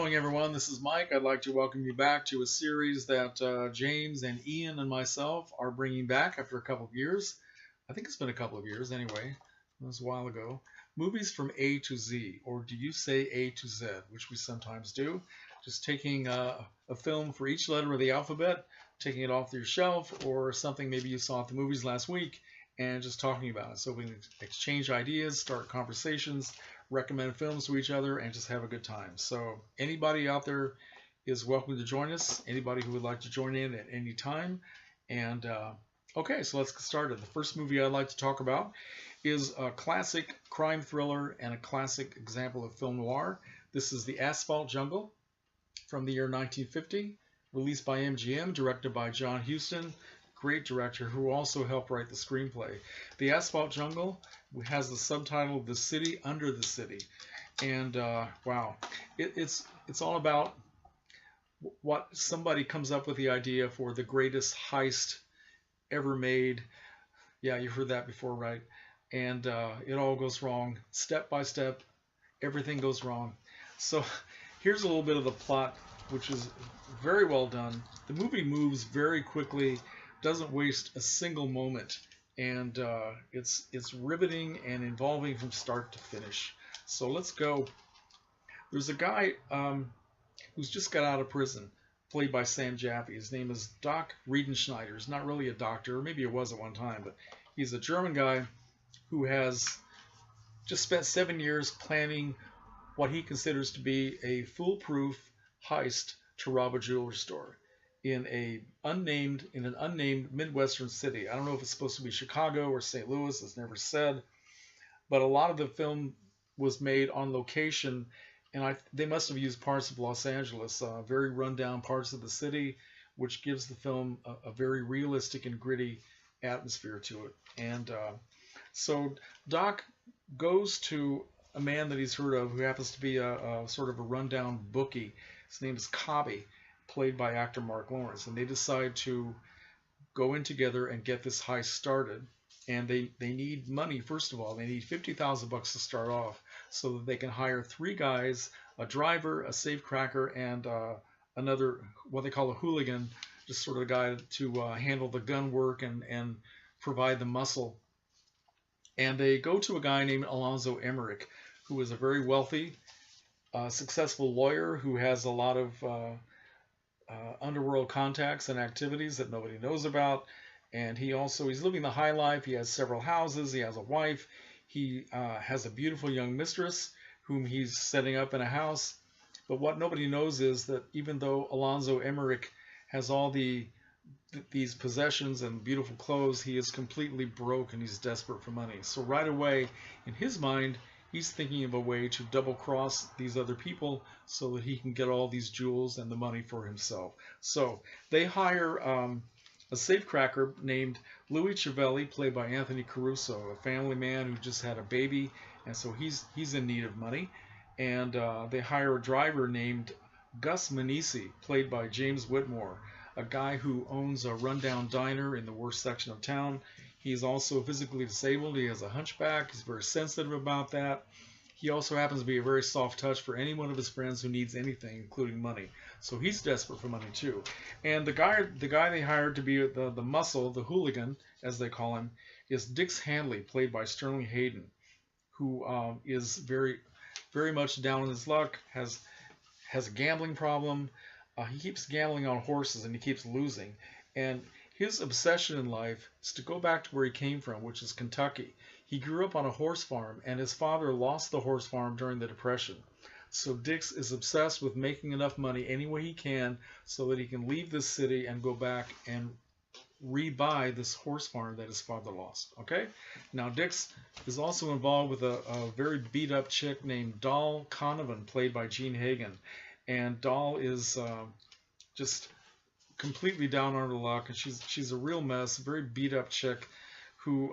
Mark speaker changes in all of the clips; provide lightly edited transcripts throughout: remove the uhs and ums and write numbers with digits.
Speaker 1: going, everyone? This is Mike. I'd like to welcome you back to a series that James and Ian and myself are bringing back after a couple of years. I think it's been a couple of years anyway. It was a while ago. Movies from A to Z, or do you say A to Z, which we sometimes do. Just taking a film for each letter of the alphabet, taking it off your shelf, or something maybe you saw at the movies last week, and just talking about it. So we can exchange ideas, start conversations, recommend films to each other, and just have a good time. So anybody out there is welcome to join us. Anybody who would like to join in at any time. And okay, so let's get started. The first movie I'd like to talk about is a classic crime thriller and a classic example of film noir. This is The Asphalt Jungle from the year 1950, released by MGM, directed by John Huston. Great director who also helped write the screenplay. The Asphalt Jungle has the subtitle The City Under the City, and wow, it's all about what somebody comes up with the idea for the greatest heist ever made. Yeah, you've heard that before, right? And it all goes wrong step by step. Everything goes wrong. So here's a little bit of the plot, which is very well done. The movie moves very quickly, doesn't waste a single moment, and it's riveting and involving from start to finish. So let's go. There's a guy who's just got out of prison, played by Sam Jaffe. His name is Doc Riedenschneider. He's not really a doctor, or maybe it was at one time, but he's a German guy who has just spent 7 years planning what he considers to be a foolproof heist to rob a jewelry store in an unnamed Midwestern city. I don't know if it's supposed to be Chicago or St. Louis. It's never said. But a lot of the film was made on location, and they must have used parts of Los Angeles, very rundown parts of the city, which gives the film a very realistic and gritty atmosphere to it. And so Doc goes to a man that he's heard of who happens to be a sort of a rundown bookie. His name is Cobby, played by actor Mark Lawrence, and they decide to go in together and get this heist started. And they need money. First of all, they need $50,000 to start off, so that they can hire 3 guys: a driver, a safecracker, and another, what they call a hooligan, just sort of a guy to handle the gun work and provide the muscle. And they go to a guy named Alonzo Emmerich, who is a very wealthy, successful lawyer who has a lot of underworld contacts and activities that nobody knows about. And he's living the high life. He has several houses. He has a wife. He has a beautiful young mistress whom he's setting up in a house. But what nobody knows is that even though Alonzo Emmerich has all these possessions and beautiful clothes, he is completely broke and he's desperate for money. So right away, in his mind, he's thinking of a way to double-cross these other people so that he can get all these jewels and the money for himself. So they hire a safecracker named Louis Calhern, played by Anthony Caruso, a family man who just had a baby, and so he's in need of money. And they hire a driver named Gus Manisi, played by James Whitmore, a guy who owns a rundown diner in the worst section of town. He's also physically disabled. He has a hunchback. He's very sensitive about that. He also happens to be a very soft touch for any one of his friends who needs anything, including money. So he's desperate for money too. And the guy they hired to be the muscle, the hooligan, as they call him, is Dix Handley, played by Sterling Hayden, who is very, very much down on his luck, has a gambling problem. He keeps gambling on horses and he keeps losing. And his obsession in life is to go back to where he came from, which is Kentucky. He grew up on a horse farm, and his father lost the horse farm during the Depression. So Dix is obsessed with making enough money any way he can so that he can leave this city and go back and rebuy this horse farm that his father lost. Okay? Now Dix is also involved with a very beat-up chick named Doll Conovan, played by Jean Hagen. And Doll is just completely down on her luck, and she's a real mess, a very beat-up chick who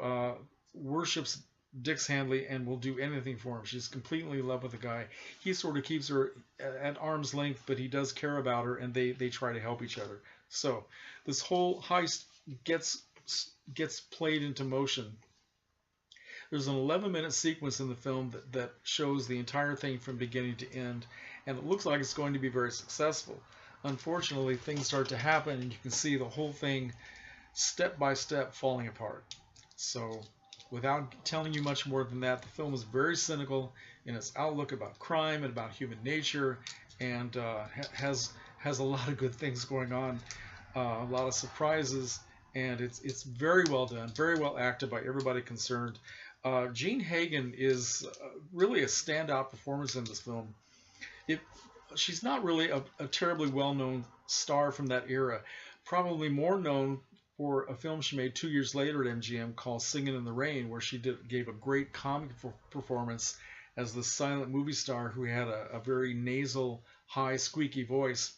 Speaker 1: worships Dix Handley and will do anything for him. She's completely in love with the guy. He sort of keeps her at arm's length, but he does care about her, and they try to help each other. So this whole heist gets played into motion. There's an 11-minute sequence in the film that shows the entire thing from beginning to end, and it looks like it's going to be very successful. Unfortunately, things start to happen, and you can see the whole thing step by step falling apart. So, without telling you much more than that, the film is very cynical in its outlook about crime and about human nature, and has a lot of good things going on, a lot of surprises, and it's very well done, very well acted by everybody concerned. Jean Hagen is really a standout performance in this film. It, she's not really a terribly well-known star from that era. Probably more known for a film she made 2 years later at MGM called Singing in the Rain, where she gave a great comic performance as the silent movie star who had a very nasal, high, squeaky voice.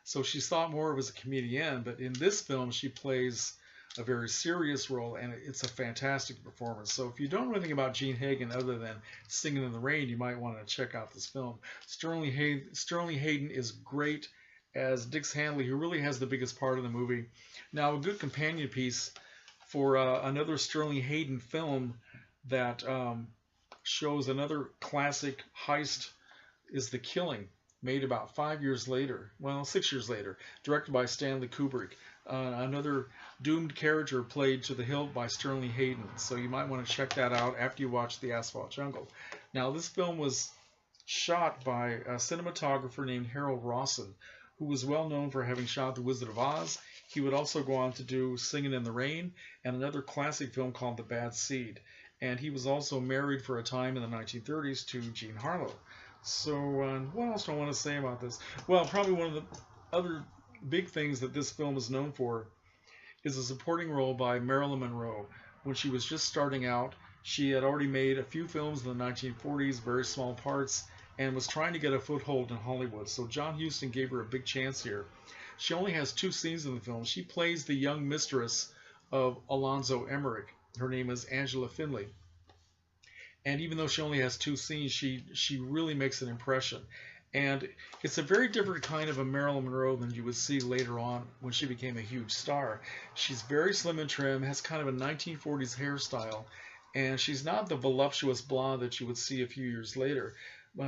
Speaker 1: So she's thought more of as a comedian, but in this film she plays a very serious role, and it's a fantastic performance. So if you don't know anything about Jean Hagen other than Singing in the Rain, you might want to check out this film. Sterling Hayden is great as Dix Handley, who really has the biggest part of the movie. Now, a good companion piece for another Sterling Hayden film that shows another classic heist is The Killing, made about 5 years later, well, 6 years later, directed by Stanley Kubrick. Another doomed character played to the hilt by Sterling Hayden. So you might want to check that out after you watch The Asphalt Jungle. Now, this film was shot by a cinematographer named Harold Rawson, who was well known for having shot The Wizard of Oz. He would also go on to do Singing in the Rain and another classic film called The Bad Seed. And he was also married for a time in the 1930s to Jean Harlow. So what else do I want to say about this? Well, probably one of the other big things that this film is known for is a supporting role by Marilyn Monroe. When she was just starting out, she had already made a few films in the 1940s, very small parts, and was trying to get a foothold in Hollywood. So John Huston gave her a big chance here. She only has 2 scenes in the film. She plays the young mistress of Alonzo Emmerich. Her name is Angela Finley. And even though she only has 2 scenes, she really makes an impression. And it's a very different kind of a Marilyn Monroe than you would see later on when she became a huge star. She's very slim and trim, has kind of a 1940s hairstyle, and she's not the voluptuous blonde that you would see a few years later.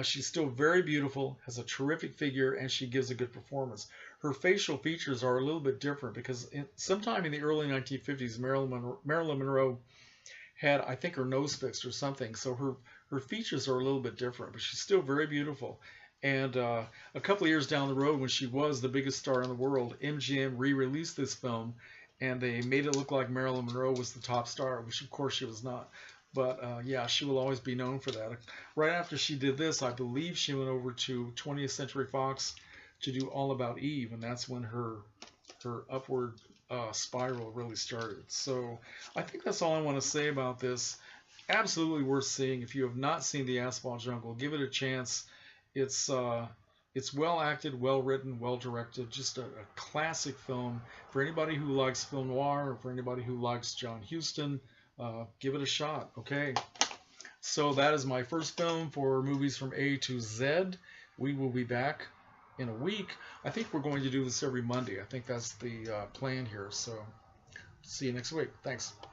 Speaker 1: She's still very beautiful, has a terrific figure, and she gives a good performance. Her facial features are a little bit different because sometime in the early 1950s, Marilyn Monroe had, I think, her nose fixed or something, so her features are a little bit different, but she's still very beautiful. And a couple of years down the road, when she was the biggest star in the world, MGM re-released this film, and they made it look like Marilyn Monroe was the top star, which of course she was not. But yeah, she will always be known for that. Right after she did this, I believe she went over to 20th Century Fox to do All About Eve, and that's when her upward spiral really started. So I think that's all I want to say about this. Absolutely worth seeing. If you have not seen The Asphalt Jungle, give it a chance. It's well acted, well written, well directed, just a classic film. For anybody who likes film noir, or for anybody who likes John Huston, give it a shot. Okay, so that is my first film for movies from A to Z. We will be back in a week. I think we're going to do this every Monday. I think that's the plan here. So see you next week. Thanks.